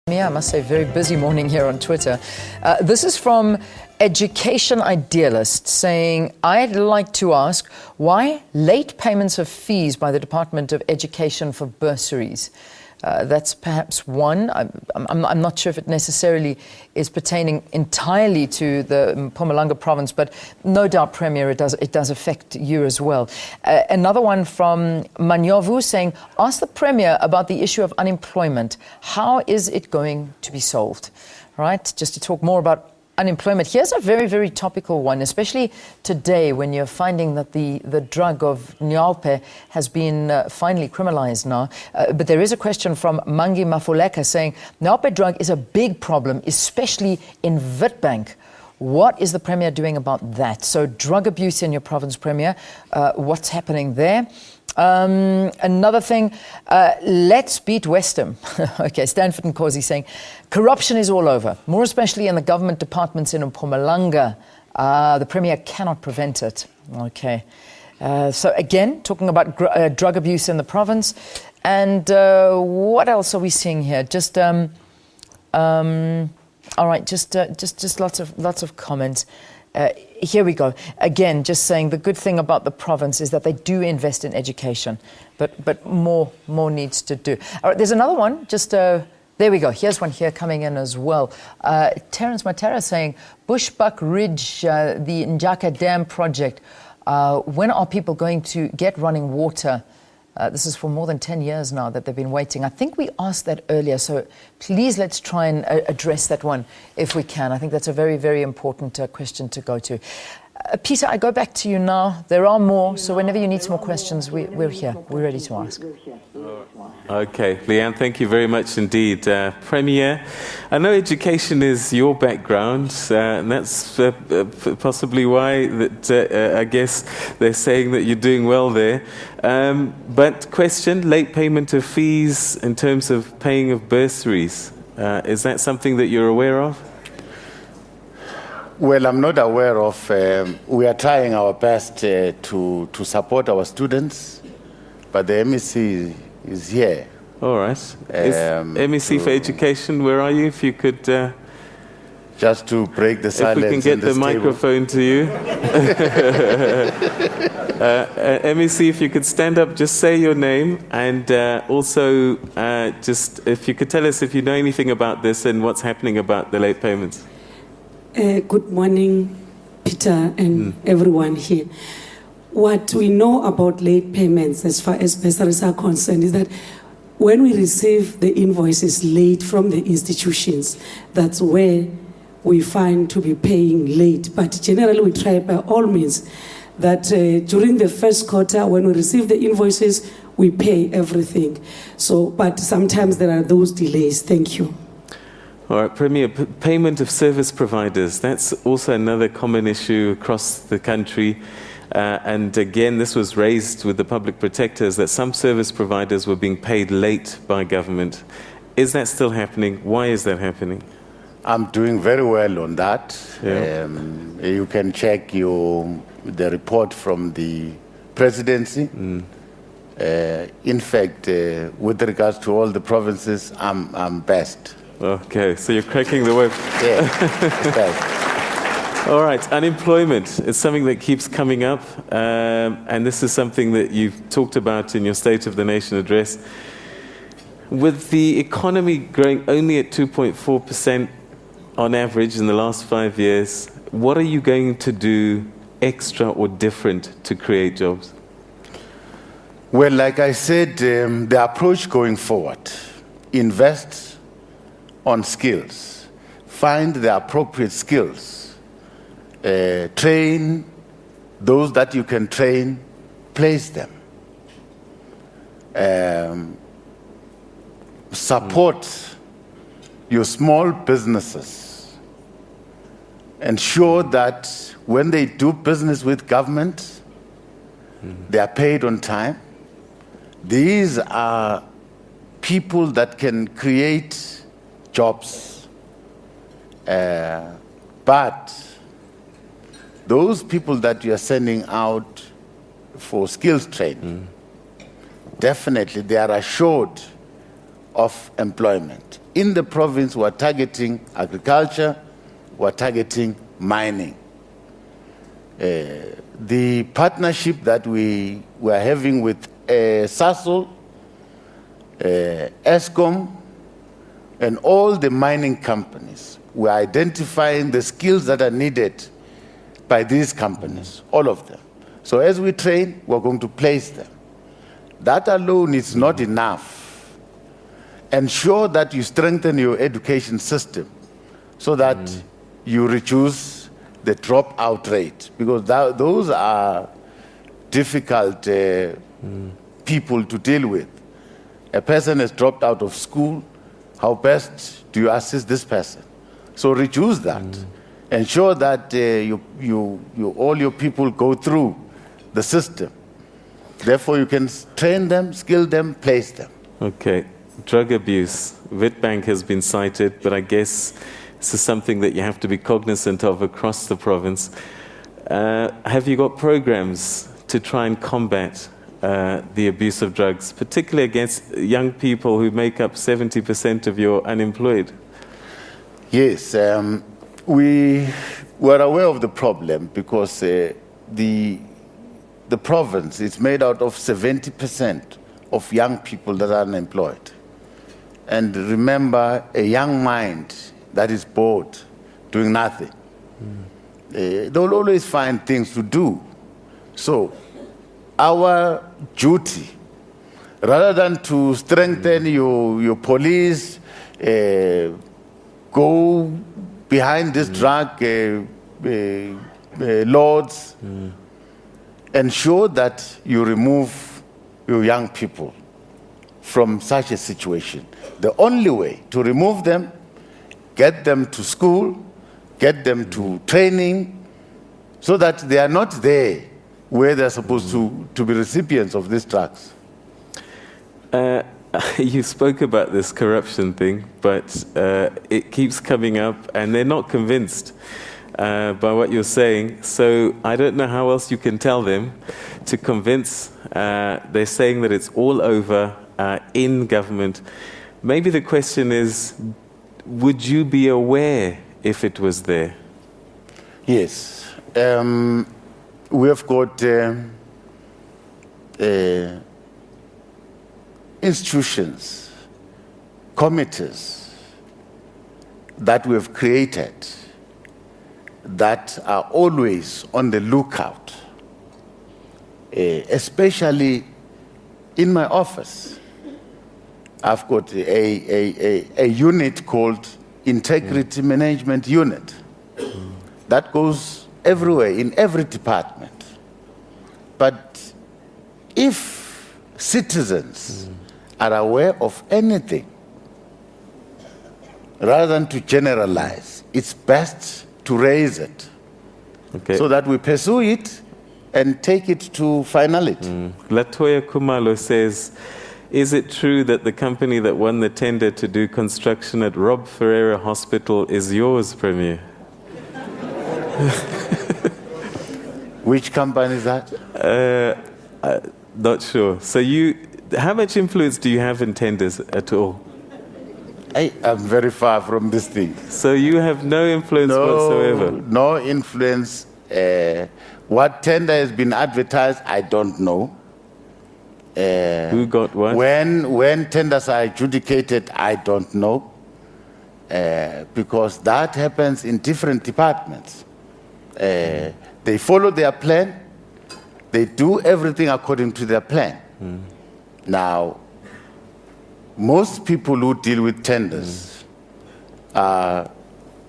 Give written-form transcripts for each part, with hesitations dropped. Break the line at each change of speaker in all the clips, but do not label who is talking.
Yeah, I must say, very busy morning here on Twitter. This is from Education Idealist saying, I'd like to ask why late payments of fees by the Department of Education for bursaries. That's perhaps one. I'm not sure if it necessarily is pertaining entirely to the Mpumalanga province, but no doubt, Premier, it does affect you as well. Another one from Manyovu saying, ask the Premier about the issue of unemployment. How is it going to be solved? Right, just to talk more about unemployment. Here's a very, very topical one, especially today when you're finding that the drug of nyalpe has been finally criminalized now. But there is a question from Mangi Mafuleka saying, nyalpe drug is a big problem, especially in Witbank. What is the Premier doing about that? So drug abuse in your province, Premier, what's happening there? Another thing, let's beat Westham. Okay, Stanford and Causey saying, corruption is all over, more especially in the government departments in Mpumalanga. The Premier cannot prevent it. Okay. So again, talking about drug abuse in the province. And what else are we seeing here? Just, all right, just lots of comments. Here we go. Again, just saying the good thing about the province is that they do invest in education, but more needs to do. All right, there's another one. Just there we go. Here's one here coming in as well. Terence Matera saying, Bushbuck Ridge, the Njaka Dam project. When are people going to get running water? This is for more than 10 years now that they've been waiting. I think we asked that earlier, so please let's try and address that one if we can. I think that's a very, very important question to go to. Peter, I go back to you now. There are more, so whenever you need some more questions, we're here. We're ready to ask.
Okay, Leanne, thank you very much indeed. Premier, I know education is your background, and that's possibly why that I guess they're saying that you're doing well there. But question, late payment of fees in terms of paying of bursaries, is that something that you're aware of?
Well, I'm not aware of. We are trying our best to support our students, but the MEC is here.
All right. Is MEC for Education, where are you? If you could...
just to break the silence.
If we can get the microphone to you. MEC, if you could stand up, just say your name, and also just if you could tell us if you know anything about this and what's happening about the late payments.
Good morning, Peter and everyone here. What we know about late payments as far as bursaries are concerned is that when we receive the invoices late from the institutions, that's where we find to be paying late. But generally we try by all means that during the first quarter when we receive the invoices, we pay everything. So, but sometimes there are those delays. Thank you.
All right, Premier, payment of service providers, that's also another common issue across the country. And again, this was raised with the public protectors that some service providers were being paid late by government. Is that still happening? Why is that happening?
I'm doing very well on that.
Yeah.
You can check the report from the presidency. In fact, with regards to all the provinces, I'm best.
Okay, so you're cracking the whip.
Yeah, best.
All right, unemployment is something that keeps coming up, and this is something that you've talked about in your State of the Nation address. With the economy growing only at 2.4% on average in the last 5 years, what are you going to do extra or different to create jobs?
Well, like I said, the approach going forward, invest on skills, find the appropriate skills, train those that you can train, place them. Support your small businesses. Ensure that when they do business with government, they are paid on time. These are people that can create jobs. But those people that you are sending out for skills training, definitely they are assured of employment. in the province who are targeting agriculture, who are targeting mining. The partnership that we are having with SASOL, ESCOM, and all the mining companies, we're identifying the skills that are needed by these companies, all of them. So as we train, we're going to place them. That alone is not enough. Ensure that you strengthen your education system so that you reduce the dropout rate, because those are difficult people to deal with. A person has dropped out of school. How best do you assist this person? So reduce that. Ensure that all your people go through the system. Therefore, you can train them, skill them, place them.
Okay. Drug abuse. Witbank has been cited, but I guess this is something that you have to be cognizant of across the province. Have you got programs to try and combat the abuse of drugs, particularly against young people who make up 70% of your unemployed?
Yes, we were aware of the problem because the province is made out of 70% of young people that are unemployed. And remember, a young mind that is bored, doing nothing, they'll always find things to do. So our duty, rather than to strengthen your police, go behind this drug lords, ensure that you remove your young people from such a situation. The only way to remove them, get them to school, get them to training, so that they are not there where they're supposed to be recipients of these drugs.
You spoke about this corruption thing, but it keeps coming up, and they're not convinced by what you're saying. So I don't know how else you can tell them to convince. They're saying that it's all over in government. Maybe the question is, would you be aware if it was there?
Yes. We have got institutions, committees that we have created that are always on the lookout, especially in my office. I've got a unit called Integrity Management Unit that goes everywhere, in every department. But if citizens are aware of anything, rather than to generalize, it's best to raise it, so that we pursue it and take it to finality.
Latoya Kumalo says, is it true that the company that won the tender to do construction at Rob Ferreira Hospital is yours, Premier?
Which company is that?
Not sure. So how much influence do you have in tenders at all?
I am very far from this thing.
So you have no influence whatsoever?
No influence. What tender has been advertised, I don't know.
Who got what?
When tenders are adjudicated, I don't know. Because that happens in different departments. They follow their plan. They do everything according to their plan. Now, most people who deal with tenders are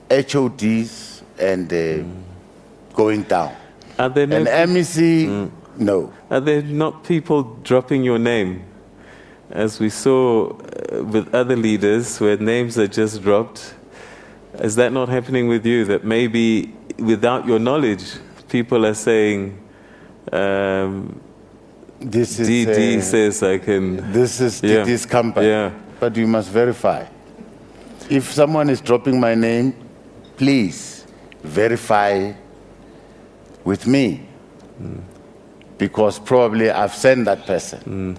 HODs and going down.
Are there no
and MEC, no.
Are there not people dropping your name? As we saw with other leaders where names are just dropped, is that not happening with you? That maybe without your knowledge, people are saying,
this is
DD says I can...
This is DD's company.
Yeah.
But you must verify. If someone is dropping my name, please verify with me. Because probably I've sent that person.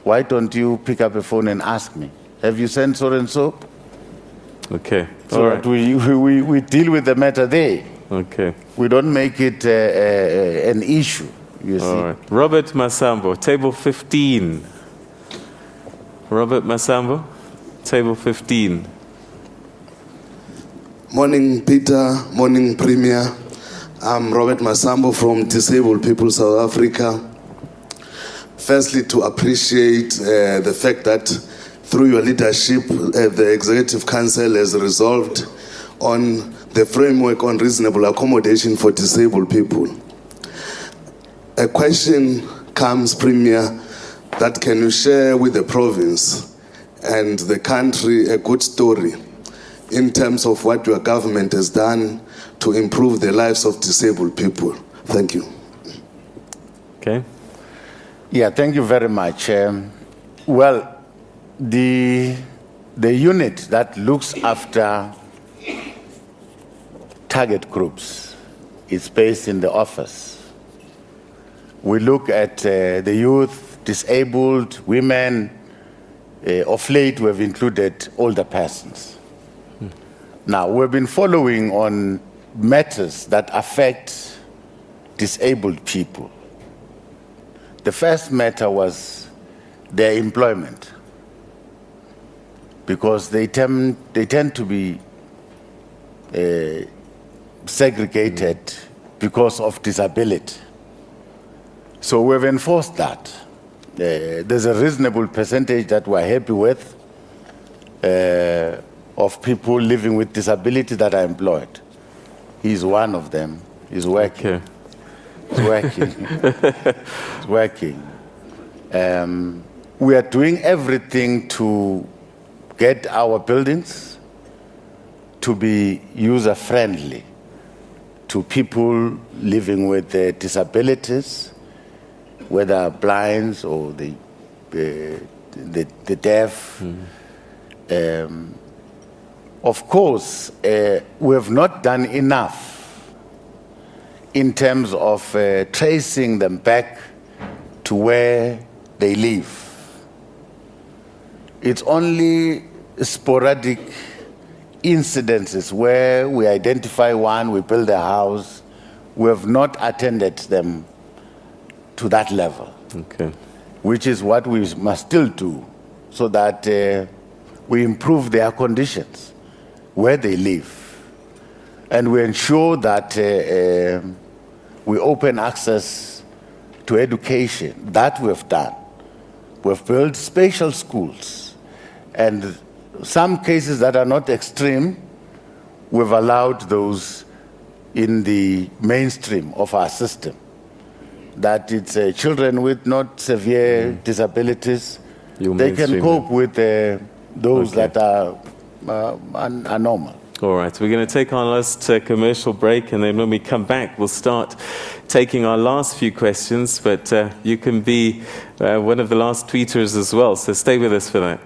Why don't you pick up a phone and ask me, have you sent so and so?
Okay.
So
All
that
right.
we deal with the matter there.
Okay.
We don't make it an issue, you see.
All right. Robert Masambo, table 15. Robert Masambo, table 15.
Morning, Peter. Morning, Premier. I'm Robert Masambo from Disabled People South Africa. Firstly, to appreciate the fact that through your leadership, the Executive Council has resolved on the framework on reasonable accommodation for disabled people. A question comes, Premier, that can you share with the province and the country a good story in terms of what your government has done to improve the lives of disabled people? Thank you.
Okay.
Yeah, thank you very much. Well, the unit that looks after target groups is based in the office. We look at the youth, disabled, women. Of late, we've included older persons. Now, we've been following on matters that affect disabled people. The first matter was their employment, because they tend to be segregated because of disability. So we've enforced that. There's a reasonable percentage that we're happy with of people living with disability that are employed. He's one of them. He's working.
Okay.
He's working. He's working. We are doing everything to get our buildings to be user-friendly to people living with disabilities, whether blinds or the deaf. Of course, we have not done enough in terms of tracing them back to where they live. It's only sporadic incidences where we identify one, we build a house. We have not attended them to that level,
Okay.
which is what we must still do, so that we improve their conditions where they live. And we ensure that we open access to education. That we've done. We've built special schools. And some cases that are not extreme, we've allowed those in the mainstream of our system. That it's children with not severe disabilities, they can cope with those that are normal.
All right, we're going to take our last commercial break, and then when we come back, we'll start taking our last few questions, but you can be one of the last tweeters as well, so stay with us for that.